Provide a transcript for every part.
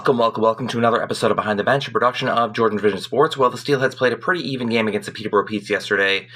Welcome to another episode of Behind the Bench, a production of Georgian Vision Sports. Well, the Steelheads played a pretty even game against the Peterborough Petes yesterday,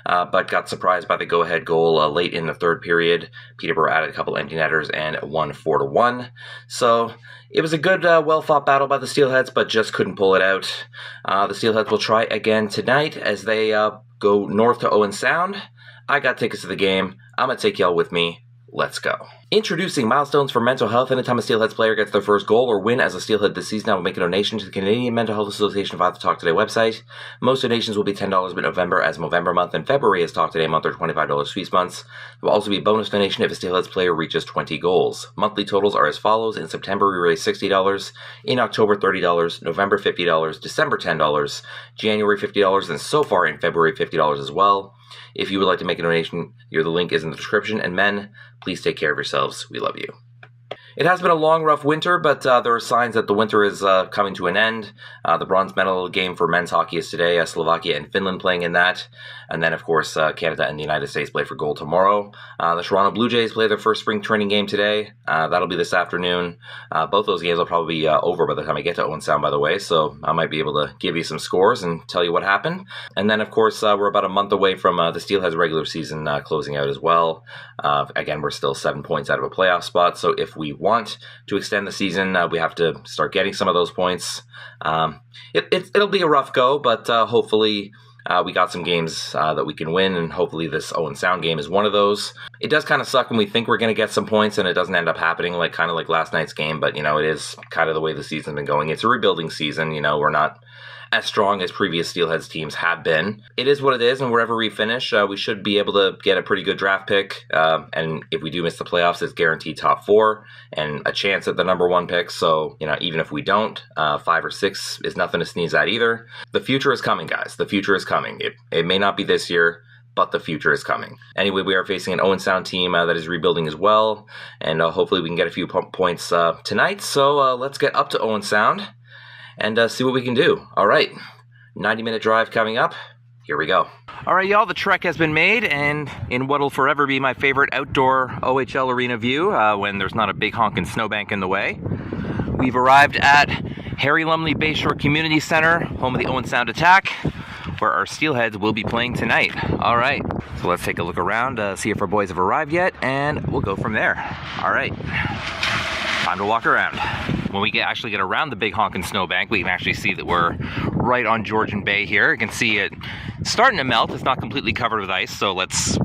but got surprised by the go-ahead goal late in the third period. Peterborough added a couple empty netters and won 4-1. So it was a good, well-fought battle by the Steelheads, but just couldn't pull it out. The Steelheads will try again tonight as they go north to Owen Sound. I got tickets to the game. I'm going to take y'all with me. Let's go. Introducing milestones for mental health. Anytime a Steelheads player gets their first goal or win as a Steelhead this season, I will make a donation to the Canadian Mental Health Association via the Talk Today website. Most donations will be $10 mid-November as Movember month, and February as Talk Today month, or $25 feast months. There will also be a bonus donation if a Steelheads player reaches 20 goals. Monthly totals are as follows. In September, we raised $60. In October, $30. November, $50. December, $10. January, $50. And so far in February, $50 as well. If you would like to make a donation, the link is in the description. And men, please take care of yourselves. We love you. It has been a long, rough winter, but there are signs that the winter is coming to an end. The bronze medal game for men's hockey is today. Slovakia and Finland playing in that. And then, of course, Canada and the United States play for gold tomorrow. The Toronto Blue Jays play their first spring training game today. That'll be this afternoon. Both those games will probably be over by the time I get to Owen Sound, by the way, so I might be able to give you some scores and tell you what happened. And then, of course, we're about a month away from the Steelheads regular season closing out as well. Again, we're still 7 points out of a playoff spot, so if we want to extend the season, we have to start getting some of those points. It'll be a rough go, but hopefully we got some games that we can win, and hopefully this Owen Sound game is one of those. It does kind of suck when we think we're going to get some points and it doesn't end up happening, like kind of like last night's game, but it is kind of the way the season's been going. It's a rebuilding season. We're not as strong as previous Steelheads teams have been. It is what it is, and wherever we finish, we should be able to get a pretty good draft pick, and if we do miss the playoffs, it's guaranteed top 4 and a chance at the number 1 pick. So even if we don't, 5 or 6 is nothing to sneeze at either. The future is coming, guys. The future is coming. It may not be this year, but the future is coming. Anyway, we are facing an Owen Sound team that is rebuilding as well, and hopefully we can get a few points tonight. So let's get up to Owen Sound and see what we can do. All right, 90-minute drive coming up. Here we go. All right, y'all, the trek has been made, and in what'll forever be my favorite outdoor OHL arena view when there's not a big honking snowbank in the way. We've arrived at Harry Lumley Bayshore Community Center, home of the Owen Sound Attack, where our Steelheads will be playing tonight. All right, so let's take a look around, see if our boys have arrived yet, and we'll go from there. All right, time to walk around. When we actually get around the big honking snowbank, we can actually see that we're right on Georgian Bay here. You can see it starting to melt. It's not completely covered with ice, so let's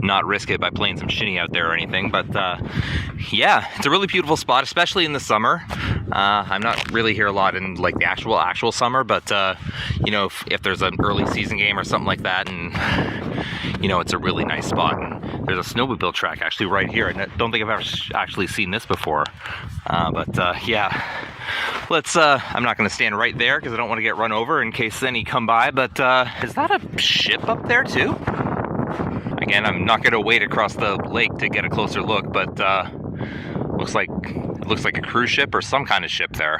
not risk it by playing some shinny out there or anything. But yeah, it's a really beautiful spot, especially in the summer. I'm not really here a lot in like the actual summer, but if there's an early season game or something like that, and it's a really nice spot. And there's a snowmobile track actually right here. I don't think I've ever actually seen this before. But yeah, let's, I'm not going to stand right there because I don't want to get run over in case any come by, but is that a ship up there too? Again, I'm not going to wade across the lake to get a closer look, but looks like a cruise ship or some kind of ship there.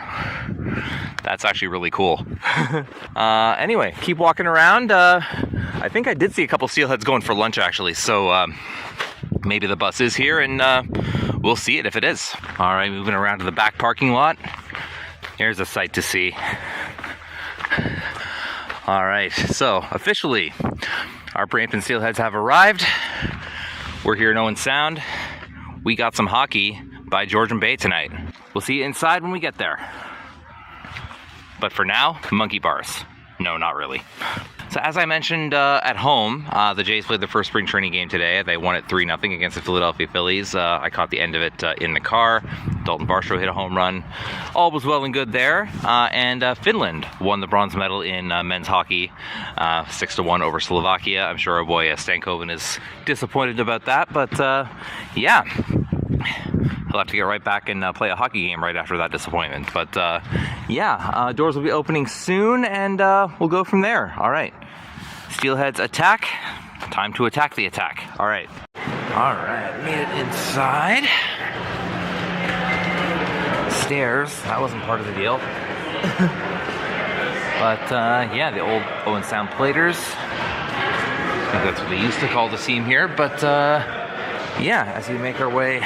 That's actually really cool. Anyway, keep walking around. I think I did see a couple Steelheads going for lunch actually, so maybe the bus is here, and we'll see it if it is. All right, moving around to the back parking lot. Here's a sight to see. All right, so officially, our Brampton Steelheads have arrived. We're here in Owen Sound. We got some hockey by Georgian Bay tonight. We'll see you inside when we get there. But for now, monkey bars. No, not really. So as I mentioned at home, the Jays played their first spring training game today. They won it 3-0 against the Philadelphia Phillies. I caught the end of it in the car. Dalton Varsho hit a home run. All was well and good there. And Finland won the bronze medal in men's hockey, 6-1 over Slovakia. I'm sure our boy Stankoven is disappointed about that, but yeah. He'll have to get right back and play a hockey game right after that disappointment. But yeah, doors will be opening soon, and we'll go from there. All right. Steelheads attack. Time to attack the attack. All right. All right. Made it inside. Stairs. That wasn't part of the deal. But yeah, the old Owen Sound platers. I think that's what they used to call the seam here. But yeah, as we make our way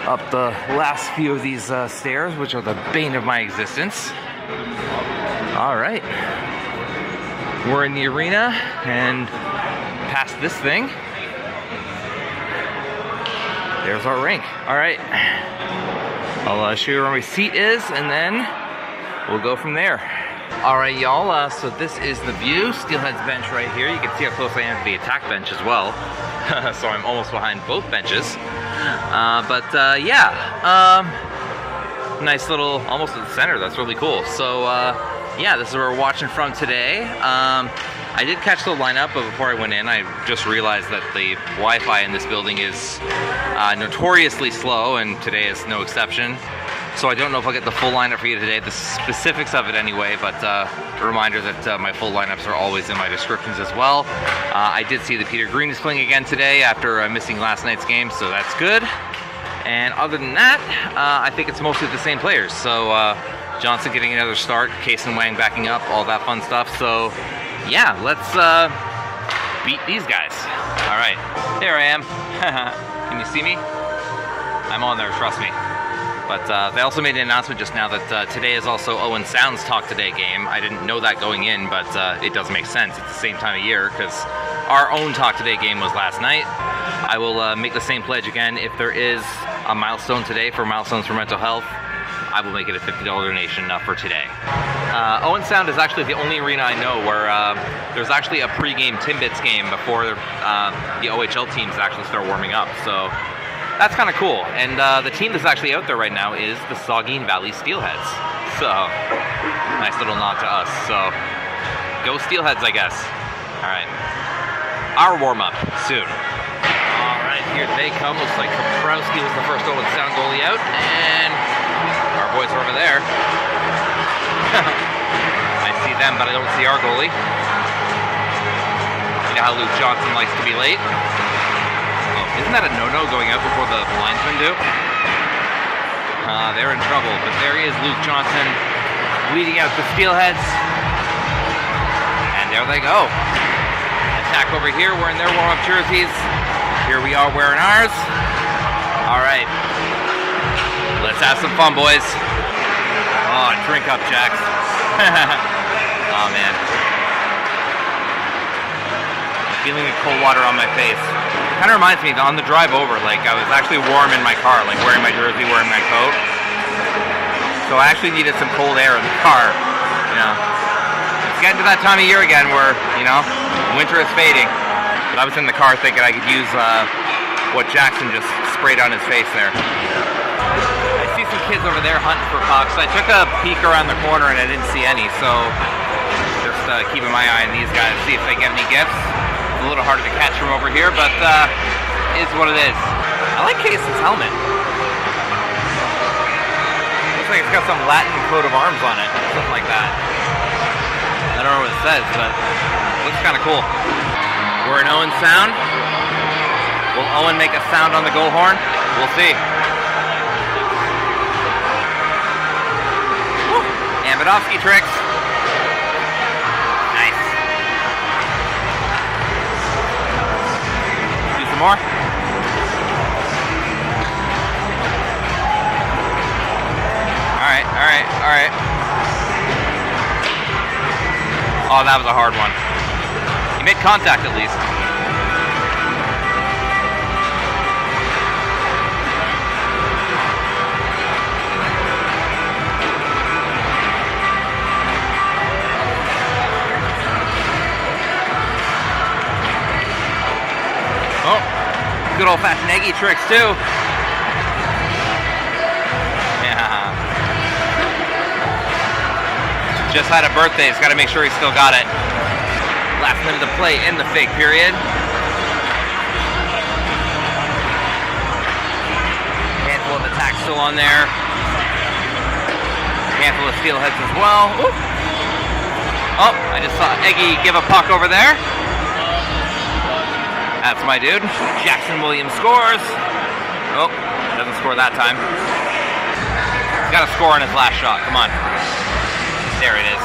up the last few of these stairs, which are the bane of my existence. All right. We're in the arena and past this thing. There's our rink. All right. I'll show you where my seat is, and then we'll go from there. All right, y'all. So this is the view. Steelheads bench right here. You can see how close I am to the attack bench as well. So I'm almost behind both benches. Nice little, almost at the center. That's really cool. So yeah, this is where we're watching from today. I did catch the lineup, but before I went in, I just realized that the Wi-Fi in this building is notoriously slow, and today is no exception. So I don't know if I'll get the full lineup for you today, the specifics of it anyway, but a reminder that my full lineups are always in my descriptions as well. I did see that Peter Green is playing again today after missing last night's game, so that's good. And other than that, I think it's mostly the same players. So Johnson getting another start, Case and Wang backing up, all that fun stuff. So yeah, let's beat these guys. All right, there I am. Can you see me? I'm on there, trust me. But they also made an announcement just now that today is also Owen Sound's Talk Today game. I didn't know that going in, but it does make sense. It's the same time of year because our own Talk Today game was last night. I will make the same pledge again. If there is a milestone today for Milestones for Mental Health, I will make it a $50 donation for today. Owen Sound is actually the only arena I know where there's actually a pre-game Timbits game before the OHL teams actually start warming up. So that's kind of cool. And the team that's actually out there right now is the Saugeen Valley Steelheads. So nice little nod to us. So go Steelheads, I guess. All right. Our warm-up soon. All right, here they come. Looks like Kaprowski was the first Owen Sound goalie out. And our boys are over there. I see them, but I don't see our goalie. You know how Luke Johnson likes to be late? Isn't that a no-no going out before the linesmen do? They're in trouble, but there he is, Luke Johnson, leading out the Steelheads. And there they go. Attack over here, wearing their warm-up jerseys. Here we are wearing ours. All right. Let's have some fun, boys. Oh, drink up, Jax. Oh, man. I'm feeling the cold water on my face. Kind of reminds me that on the drive over, like I was actually warm in my car, like wearing my jersey, wearing my coat. So I actually needed some cold air in the car. You know, it's getting to that time of year again where, you know, winter is fading. But I was in the car thinking I could use what Jackson just sprayed on his face there. I see some kids over there hunting for pucks. I took a peek around the corner and I didn't see any, so just keeping my eye on these guys, see if they get any gifts. A little harder to catch from over here, but is what it is. I like Case's helmet. Looks like it's got some Latin coat of arms on it, something like that. I don't know what it says, but it looks kind of cool. We're in Owen Sound. Will Owen make a sound on the goal horn? We'll see. Woo. Amidovski tricks. More. All right. Oh, that was a hard one. He made contact at least. Oh. Good old-fashioned eggy tricks, too. Yeah. Just had a birthday. He's got to make sure he's still got it. Last minute of play in the fake period. Handful of attacks still on there. Handful of Steelheads as well. Ooh. Oh, I just saw Eggy give a puck over there. That's my dude. Jackson Williams scores. Oh, doesn't score that time. He's got to score on his last shot. Come on. There it is.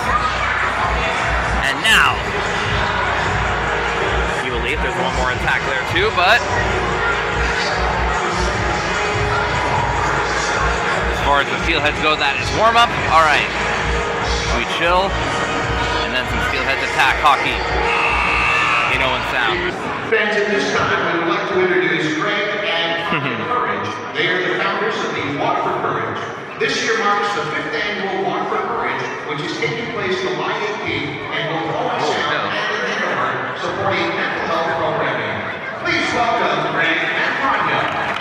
And now, you believe there's one more attack there too, but far as the Steelheads go, that is warm-up. All right, we chill, and then some Steelheads attack hockey in Owen Sound. Fans, at this time, we would like to introduce Greg and Courage. They are the founders of the Walk for Courage. This year marks the 5th annual Walk for Courage, which is taking place July 18th in both Owen Sound and in Hanover, supporting mental health programming. Please welcome Greg and Manuel.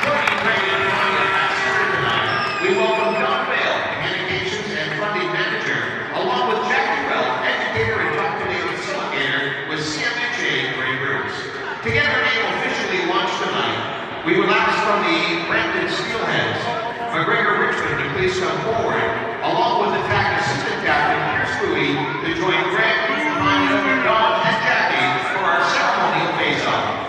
Joining Greg and Manuel at center tonight, we welcome John Bale, Communications and Funding Manager, along with Jackie Well, Educator and Document Facilitator with CMHA Kuipers. Together they will officially launch tonight. We will ask from the Brampton Steelheads, McGregor Richmond to please come forward, along with Attack Assistant Captain Louis to join Greg, Manuel, Don, and Jackie for our ceremonial face-off.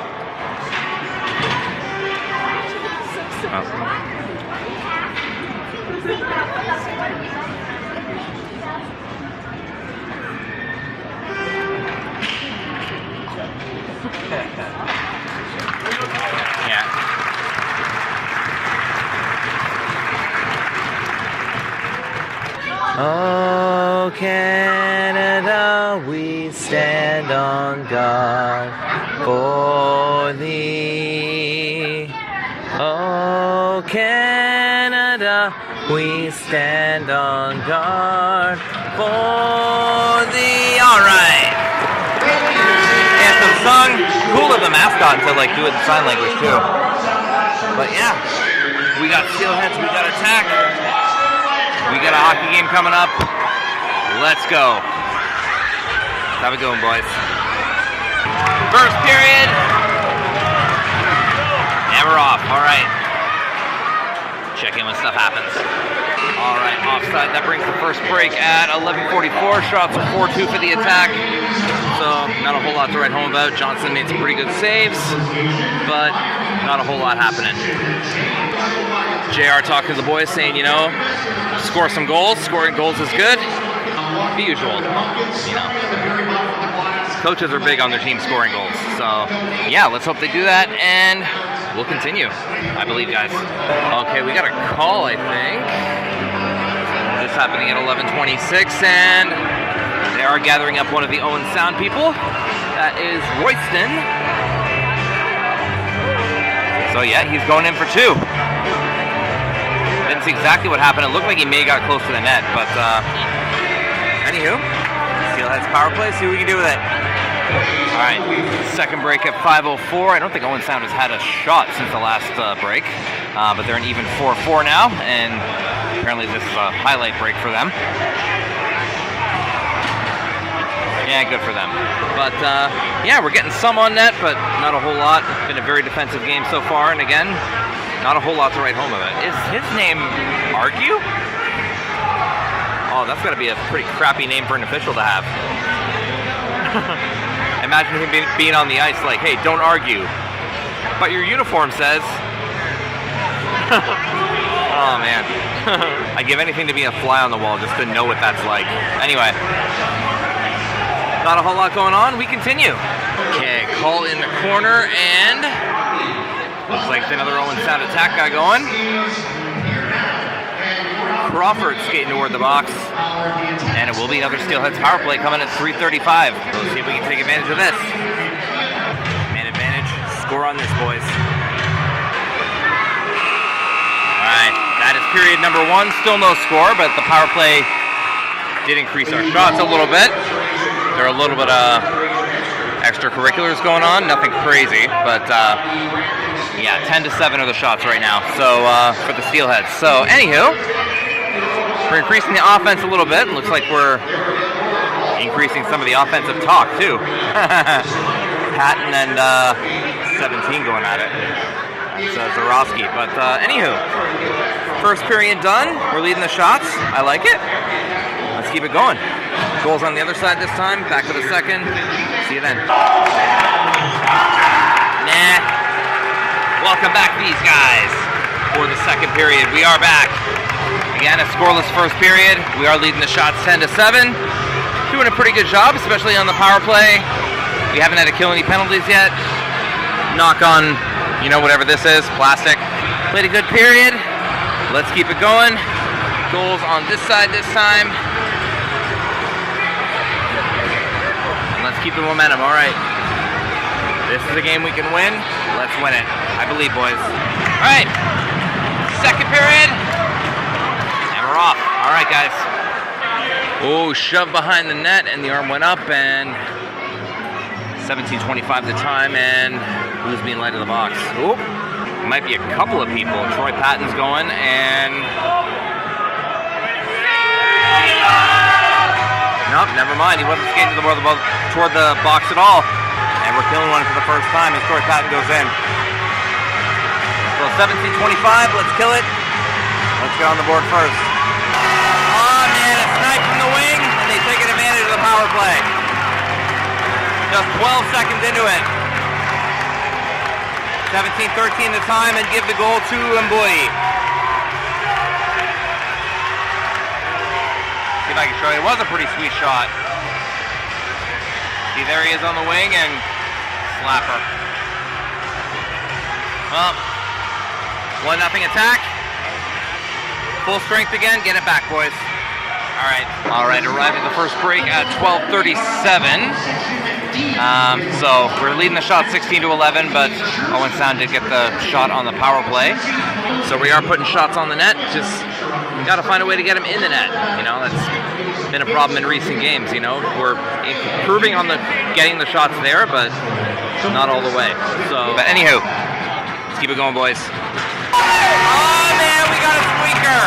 Oh, Canada, we stand on guard for thee. Oh, Canada, we stand on guard for thee. All right. Anthem sung. Cool of the mascot to like do it in sign language too. But yeah, we got Steelheads, we got Attack. We got a hockey game coming up. Let's go. Have a good one, boys. First period. And we're off. All right. Check in when stuff happens. All right, offside. That brings the first break at 11:44. Shots of 4-2 for the Attack. So not a whole lot to write home about. Johnson made some pretty good saves, but not a whole lot happening. JR talking to the boys saying, you know, score some goals. Scoring goals is good. The usual, you know. Coaches are big on their team scoring goals. So, yeah, let's hope they do that, and we'll continue, I believe, guys. Okay, we got a call, I think. This happening at 11:26, and they are gathering up one of the Owen Sound people. That is Royston. So, yeah, he's going in for 2. Didn't see exactly what happened. It looked like he may have got close to the net, but anywho, Steelheads power play, see what we can do with it. All right, second break at 5:04. I don't think Owen Sound has had a shot since the last break, but they're an even 4-4 now, and apparently this is a highlight break for them. Yeah, good for them. But yeah, we're getting some on net, but not a whole lot. Been a very defensive game so far, and again, not a whole lot to write home of it. Is his name Argue? Oh, that's got to be a pretty crappy name for an official to have. Imagine him being on the ice like, hey, don't argue. But your uniform says... Oh, man. I'd give anything to be a fly on the wall just to know what that's like. Anyway. Not a whole lot going on. We continue. Okay, call in the corner, and... looks like another Owen Sound Attack guy going. Crawford skating toward the box. And it will be another Steelheads power play coming at 3:35. Let's see if we can take advantage of this. Man advantage. Score on this, boys. Alright, that is period number 1. Still no score, but the power play did increase our shots a little bit. There are a little bit of extracurriculars going on. Nothing crazy, but yeah, 10-7 are the shots right now. So for the Steelheads. So anywho, we're increasing the offense a little bit. It looks like we're increasing some of the offensive talk too. Patton and 17 going at it. That's Zarowski. But anywho, first period done. We're leading the shots. I like it. Let's keep it going. Goals on the other side this time. Back for the second. See you then. Nah. Welcome back, these guys, for the second period. We are back. Again, a scoreless first period. We are leading the shots 10-7. Doing a pretty good job, especially on the power play. We haven't had to kill any penalties yet. knock on, you know, whatever this is, plastic. Played a good period. Let's keep it going. Goals on this side this time. And let's keep the momentum. All right. This is a game we can win. Let's win it. I believe, boys. All right. Second period. And we're off. All right, guys. Oh, shove behind the net, and the arm went up, and 17:25 the time, and who's being led to the box? Oop. Might be a couple of people. Troy Patton's going, and nope, never mind. He wasn't skating toward the box at all. And we're killing one for the first time as Troy Patton goes in. So 17:25, let's kill it. Let's get on the board first. Oh man, a snipe from the wing, and they take advantage of the power play. Just 12 seconds into it. 17:13 the time, and give the goal to Mbui. See if I can show you. It was a pretty sweet shot. See, there he is on the wing, and slapper. Well, 1-0 attack. Full strength again. Get it back, boys. All right. Arrived at the first break at 12:37. So we're leading the shot 16-11, but Owen Sound did get the shot on the power play. So we are putting shots on the net. Just got to find a way to get them in the net. You know, that's been a problem in recent games. You know, we're improving on the getting the shots there, but not all the way. So, but anywho, let's keep it going, boys. Oh man, we got a squeaker.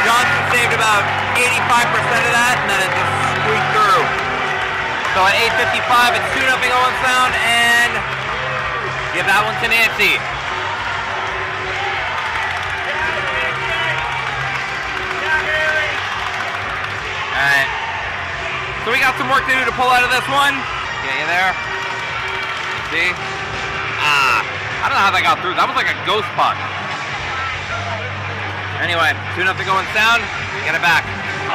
Johnson saved about 85% of that, and then it just squeaked through. So at 8:55, it's 2-0 Owen Sound, and give that one to Nancy. Alright. So we got some work to do to pull out of this one. Yeah, you there? See? I don't know how that got through. That was like a ghost puck. Anyway, 2-0 Owen Sound. Get it back.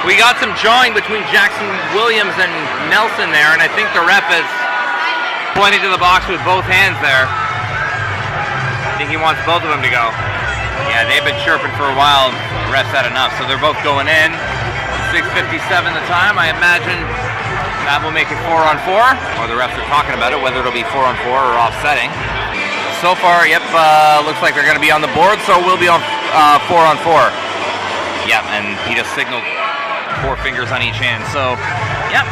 We got some jawing between Jackson Williams and Nelson there, and I think the ref is pointing to the box with both hands there. I think he wants both of them to go. Yeah, they've been chirping for a while. The ref's had enough, so they're both going in. 6:57 the time. I imagine that will make it 4-on-4, or the refs are talking about it, whether it'll be 4-on-4 or offsetting. So far, yep, looks like they're going to be on the board, so we'll be on 4-on-4. Yep, and he just signaled 4 fingers on each hand. So, yep,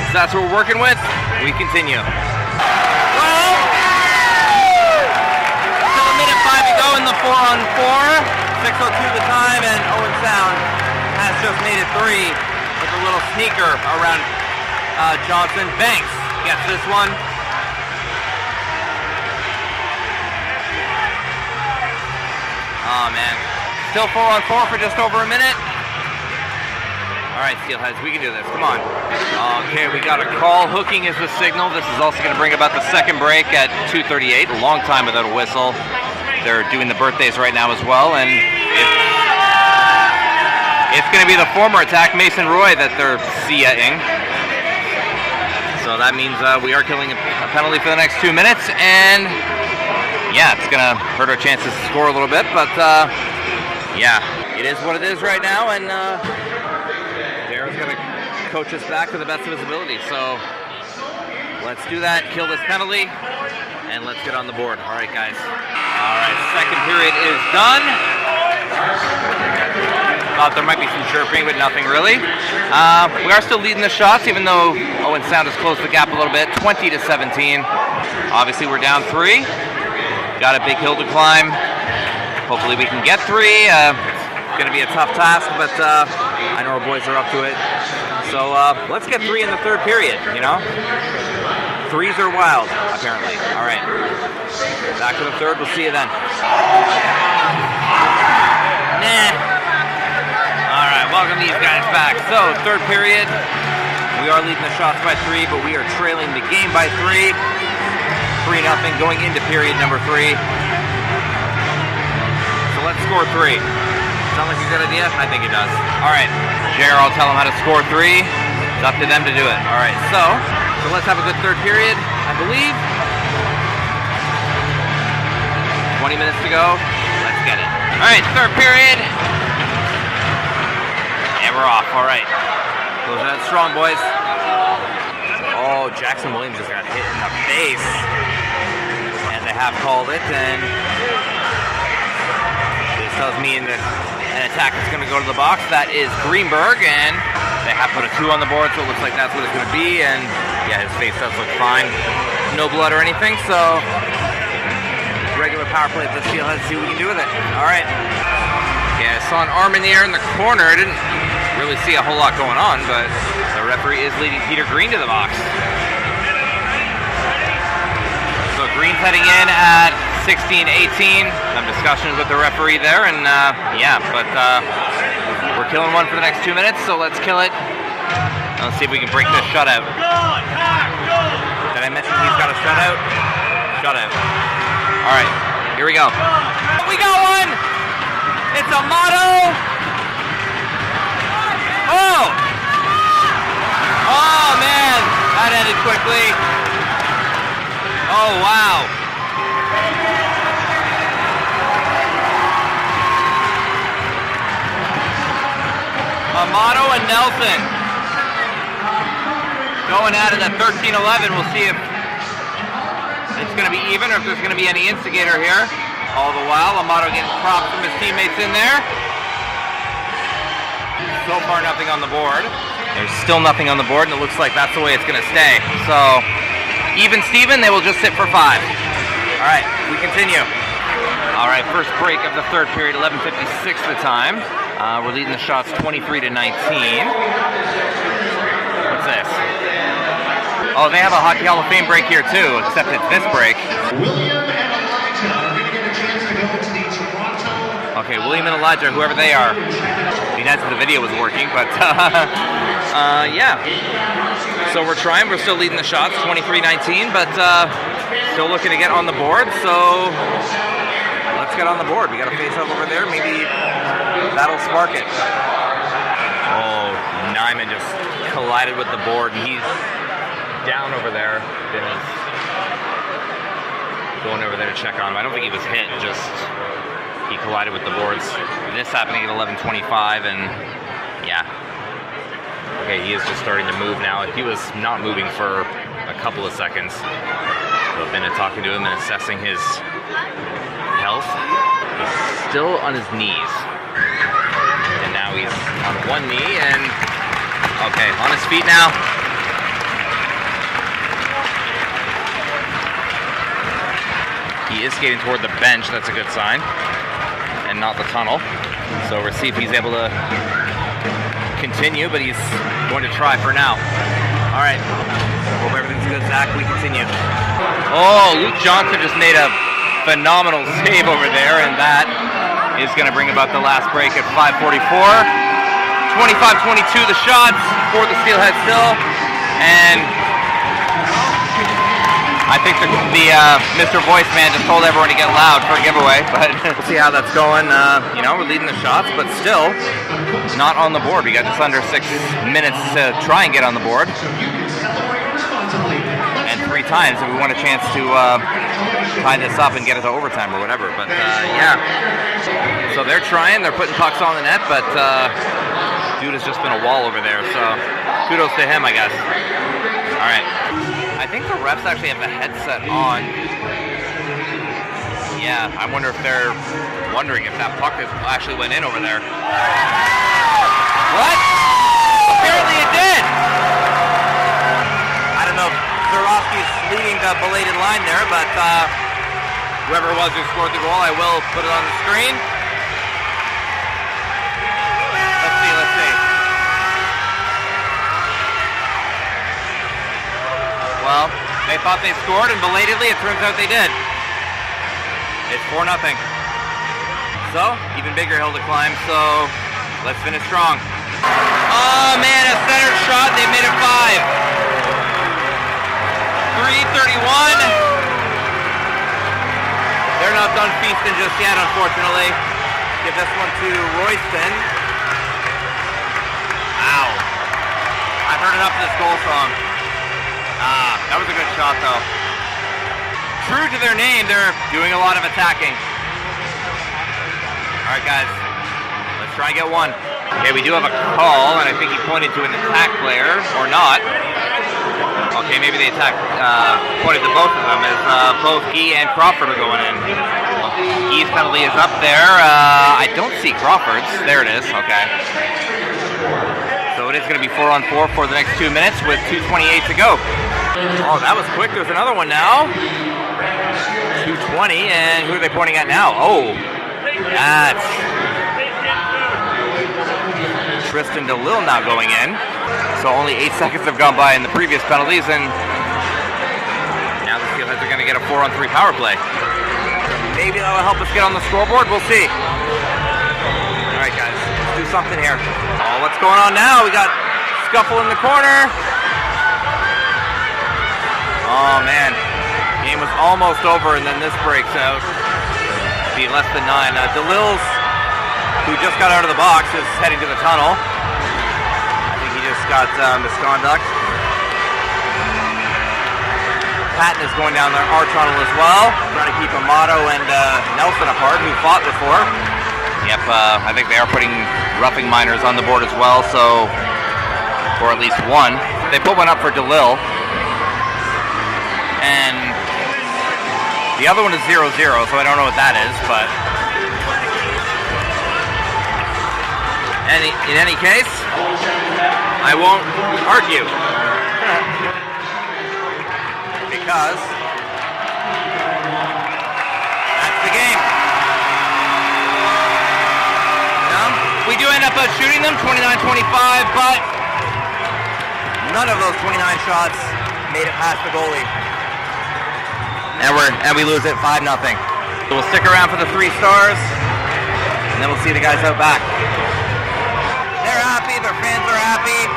so that's what we're working with. We continue. Well, still a minute 5 to go in the 4-on-4. 6:02 the time, and Owen Sound has just made it 3 with a little sneaker around Johnson. Banks gets this one. Oh man, still 4-on-4 for just over a minute. All right, Steelheads, we can do this. Come on. Okay, we got a call. Hooking is the signal. This is also going to bring about the second break at 2:38. A long time without a whistle. They're doing the birthdays right now as well, and it's going to be the former attack, Mason Roy, that they're CA-ing. So that means we are killing a penalty for the next 2 minutes, and yeah, it's going to hurt our chances to score a little bit, but yeah, it is what it is right now, and Darren's going to coach us back to the best of his ability. So let's do that, kill this penalty, and let's get on the board. All right, guys. All right, second period is done. Thought there might be some chirping, but nothing really. We are still leading the shots, even though Owen Sound has closed the gap a little bit, 20-17. Obviously, we're down 3. Got a big hill to climb. Hopefully, we can get 3. It's going to be a tough task, but I know our boys are up to it. So let's get 3 in the third period, you know? 3s are wild, apparently. All right. Back to the third. We'll see you then. Nah. All right, welcome these guys back. So, third period. We are leading the shots by 3, but we are trailing the game by 3. 3-0 going into period number 3. So let's score 3. Sound like a good idea? I think it does. All right, Jer, I'll tell them how to score 3. It's up to them to do it. All right, so let's have a good third period. I believe. 20 minutes to go. Let's get it. All right, third period. And we're off. All right. Closing out strong, boys. Oh, Jackson Williams just got hit in the face. And they have called it. And this tells me that an attack is going to go to the box. That is Greenberg. And they have put a 2 on the board, so it looks like that's what it's going to be. And yeah, his face does look fine. No blood or anything, so regular power play for the Steelheads. See what we can do with it. All right. Yeah, I saw an arm in the air in the corner. I didn't really see a whole lot going on, but the referee is leading Peter Green to the box. So Green's heading in at 16-18. Some discussions with the referee there, and yeah, but we're killing one for the next 2 minutes, so let's kill it. Let's see if we can break this shutout. Did I mention he's got a shutout? Shutout. All right, here we go. We got one! It's Amado! Oh! Oh, man! That ended quickly. Oh, wow. Amado and Nelson going at it at 13-11. We'll see if it's going to be even or if there's going to be any instigator here. All the while, Amado getting props from his teammates in there. So far, nothing on the board. There's still nothing on the board, and it looks like that's the way it's going to stay. So, even Steven, they will just sit for 5. All right, we continue. All right, first break of the third period, 11:56 the time. We're leading the shots 23-19. What's this? Oh, they have a Hockey Hall of Fame break here too, except it's this break. William and Elijah are going to get a chance to go to the Toronto. Okay, William and Elijah, whoever they are. That's if the video was working, but yeah. So we're trying. We're still leading the shots, 23-19, but still looking to get on the board. So let's get on the board. We got a face-off over there. Maybe that'll spark it. Oh, Nyman just collided with the board, and he's down over there. Going over there to check on him. I don't think he was hit, just he collided with the boards. This happening at 11:25, and yeah. Okay, he is just starting to move now. He was not moving for a couple of seconds. I've been talking to him and assessing his health. He's still on his knees. And now he's on one knee and, okay, on his feet now. He is skating toward the bench, that's a good sign. And not the tunnel. So we'll see if he's able to continue, but he's going to try for now. All right, hope everything's good, Zach. We continue. Oh, Luke Johnson just made a phenomenal save over there, and that is going to bring about the last break at 5:44. 25-22 the shots for the Steelheads still, and I think the Mr. Voice Man just told everyone to get loud for a giveaway, but we'll see how that's going. You know, we're leading the shots, but still not on the board. We got just under 6 minutes to try and get on the board. And 3 times if we want a chance to tie this up and get it to overtime or whatever. But yeah, so they're trying. They're putting pucks on the net, but dude has just been a wall over there. So kudos to him, I guess. All right. I think the refs actually have the headset on. Yeah, I wonder if they're wondering if that puck actually went in over there. What? Apparently it did! I don't know if Zorowski's leading the belated line there, but whoever it was who scored the goal, I will put it on the screen. Let's see. Well, they thought they scored, and belatedly, it turns out they did. It's 4-0. So, even bigger hill to climb, so let's finish strong. Oh man, a center shot, they made it 5. 3:31. They're not done feasting just yet, unfortunately. Give this one to Royston. Ow. I've heard enough of this goal song. That was a good shot, though. True to their name, they're doing a lot of attacking. All right, guys, let's try and get one. Okay, we do have a call, and I think he pointed to an attack player, or not. Okay, maybe the attack pointed to both of them, as both Guy and Crawford are going in. Guy's penalty is up there. I don't see Crawford's. There it is, okay. So it is going to be 4-on-4 for the next 2 minutes with 2:28 to go. Oh, that was quick. There's another one now. 2:20, and who are they pointing at now? Oh, that's Tristan DeLille now going in. So only 8 seconds have gone by in the previous penalties, and now the Steelheads are going to get a 4-on-3 power play. Maybe that'll help us get on the scoreboard. We'll see. All right, guys, let's do something here. Oh, what's going on now? We got scuffle in the corner. Oh, man. Game was almost over, and then this breaks out. Be less than 9. DeLille's, who just got out of the box, is heading to the tunnel. I think he just got misconduct. Patton is going down our tunnel as well, trying to keep Amado and Nelson apart, who fought before. Yep, I think they are putting roughing minors on the board as well, so, or at least one. They put one up for DeLille, and the other one is 0-0, so I don't know what that is, but in any case, I won't argue. Because that's the game. We do end up shooting them 29-25, but none of those 29 shots made it past the goalie. And we lose it 5-0. So we'll stick around for the 3 stars, and then we'll see the guys out back. They're happy, their fans are happy.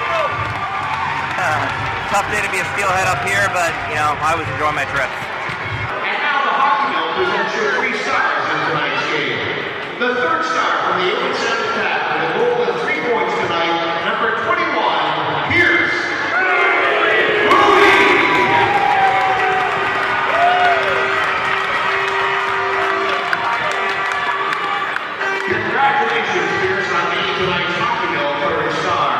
Tough day to be a Steelhead up here, but, you know, I was enjoying my trip. And now the Hockey Mill presents your 3 stars in tonight's game. The 3rd star from the Owen Sound Attack with a goal and 3 points tonight, number 21, Pierce. Congratulations, Pierce, on being tonight's Hockey Mill 3rd star.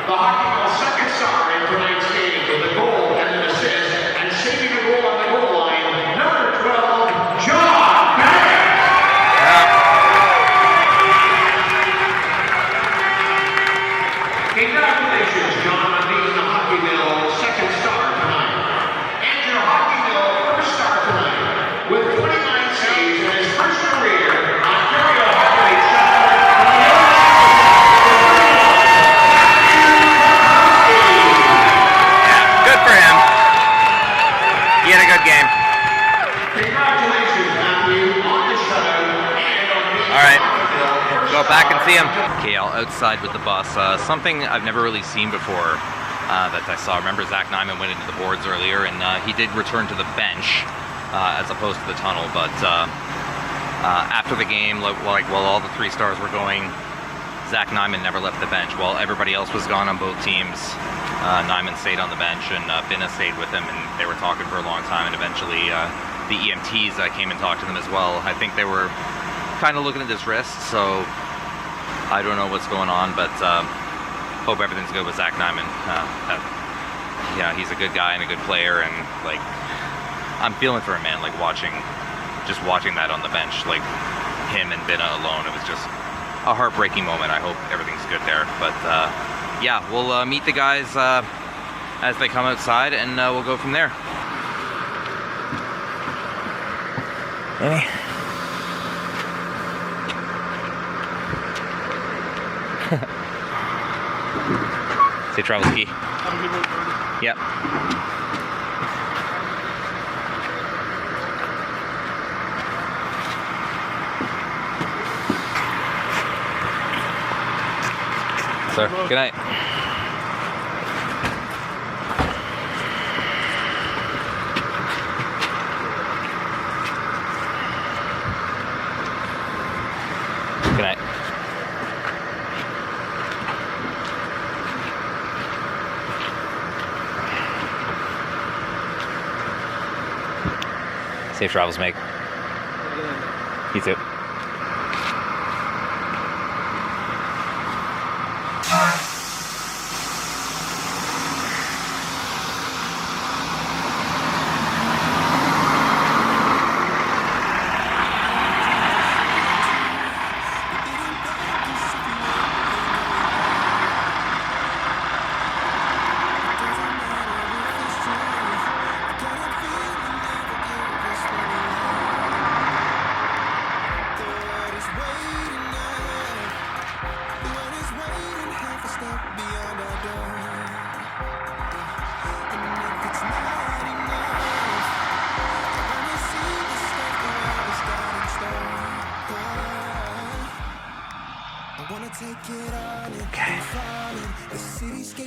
The Hockey Mill 2nd star in tonight's game with a goal and an assist, and saving a goal on the goal line, number 12, John Bay. Congratulations, John, on being the Hockey Mill 2nd star tonight. And your Hockey Mill 1st star tonight, with 29 saves in his first career, Ontario Cartwright shot. Good for him. He had a good game. Congratulations, Matthew, on the shutout and on being All right. the Go back and see him. Okay, I'll outside with the bus. Something I've never really seen before that I saw. Remember, Zach Nyman went into the boards earlier, and he did return to the bench as opposed to the tunnel. But after the game, while all the 3 stars were going, Zach Nyman never left the bench. While everybody else was gone on both teams, Nyman stayed on the bench, and Binna stayed with him, and they were talking for a long time. And eventually, the EMTs came and talked to them as well. I think they were kind of looking at his wrist, so I don't know what's going on, but hope everything's good with Zach Nyman. Yeah, he's a good guy and a good player, and like I'm feeling for him, man. Like watching that on the bench, like him and Binna alone, it was just a heartbreaking moment. I hope everything's good there, but yeah, we'll meet the guys as they come outside, and we'll go from there. Hey. Say travel ski. Yep. Sir, good night. Good night. Safe travels, mate. You too.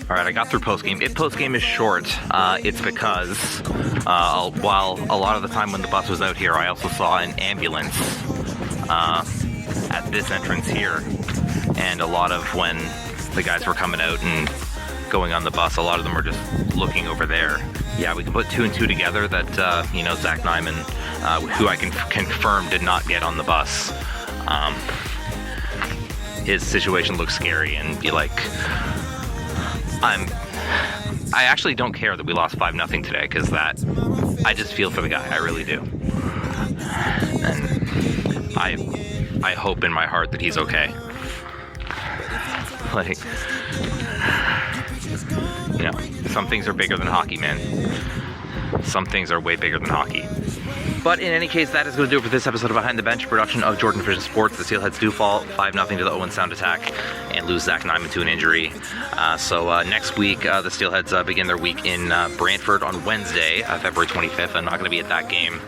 Alright, I got through postgame. If postgame is short, it's because while a lot of the time when the bus was out here, I also saw an ambulance at this entrance here. And a lot of when the guys were coming out and going on the bus, a lot of them were just looking over there. Yeah, we can put 2 and 2 together that, Zach Nyman, who I can confirm did not get on the bus. His situation looks scary, and I actually don't care that we lost 5-0 today, because I just feel for the guy, I really do. And I hope in my heart that he's okay. Some things are bigger than hockey, man. Some things are way bigger than hockey. But in any case, that is going to do it for this episode of Behind the Bench, production of Georgian Vision Sports. The Steelheads do fall 5-0 to the Owen Sound Attack and lose Zach Nyman to an injury. So next week, the Steelheads begin their week in Brantford on Wednesday, February 25th. I'm not going to be at that game.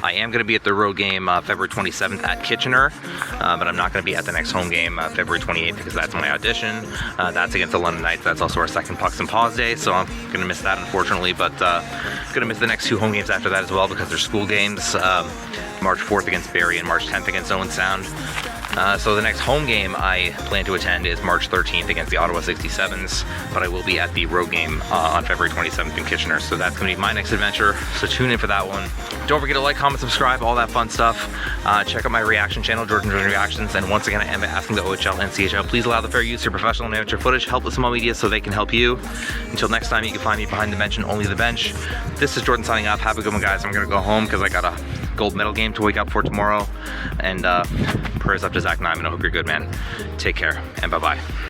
I am going to be at the road game February 27th at Kitchener, but I'm not going to be at the next home game February 28th because that's my audition. That's against the London Knights. That's also our second Pucks and Paws day, so I'm going to miss that, unfortunately, but going to miss the next 2 home games after that as well because they're school games, March 4th against Barrie and March 10th against Owen Sound. So the next home game I plan to attend is March 13th against the Ottawa 67s, but I will be at the road game on February 27th in Kitchener, so that's going to be my next adventure, so tune in for that one. Don't forget to like, comment, subscribe, all that fun stuff. Check out my reaction channel, Georgian Reactions, and once again I am asking the OHL and CHL, please allow the fair use of your professional and amateur footage, help with small media so they can help you. Until next time, you can find me behind the bench and only the bench. This is Jordan signing off. Have a good one, guys. I'm going to go home because I got a gold medal game to wake up for tomorrow, and prayers up to Zach Nyman. I hope you're good, man. Take care, and bye-bye.